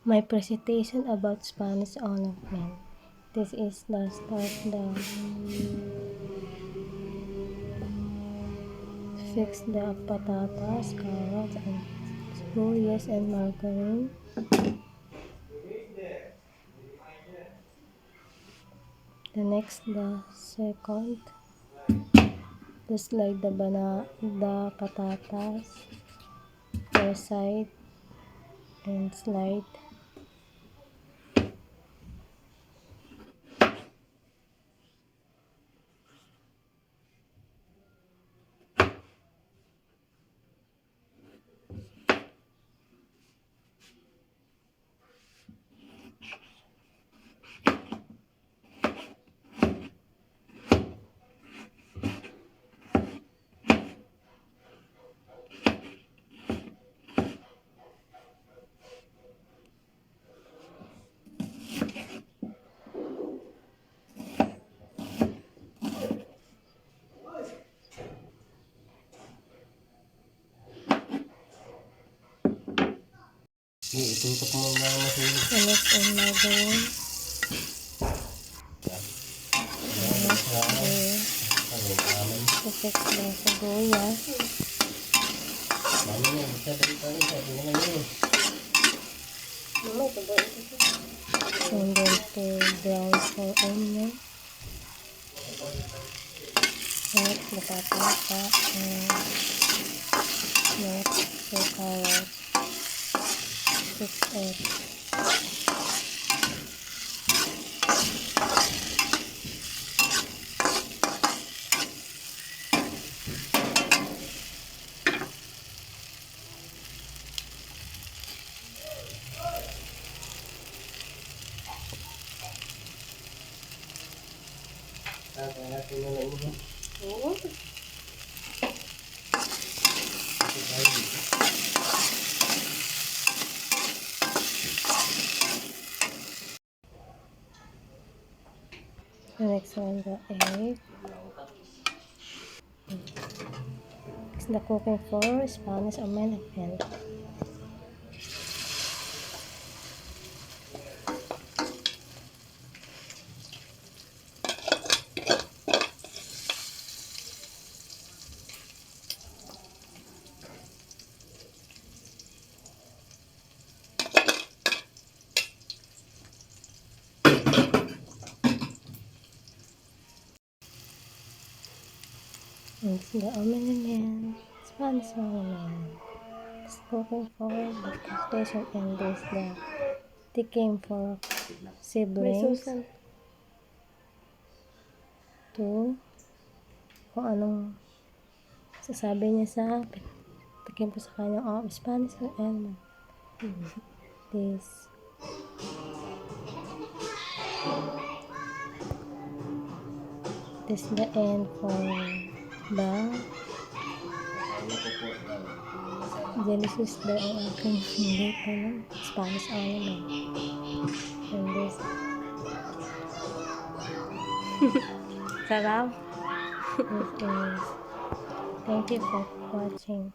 My presentation about Spanish ornament. This is the start fix the patatas, carrots, and sibuyas and margarine. The next, the second, the slide the patatas per side and slide. Itutok mo na masunod. Ulit ang margarine. Fix the sibuyas. And then to brown for onion. Next, the papaya and next, the carrots. 6 eggs. Oo. The next one, the egg. It's the cooking for Spanish ornament. It's the ornament, Spanish ornament. It's cooking for the presentation, and this the taking for siblings to kung anong sasabi niya sa taking po sa kanya Spanish ornament. This is the end for the Genesis the aking dito ng Spanish ornament. And this sarap. This is thank you for watching.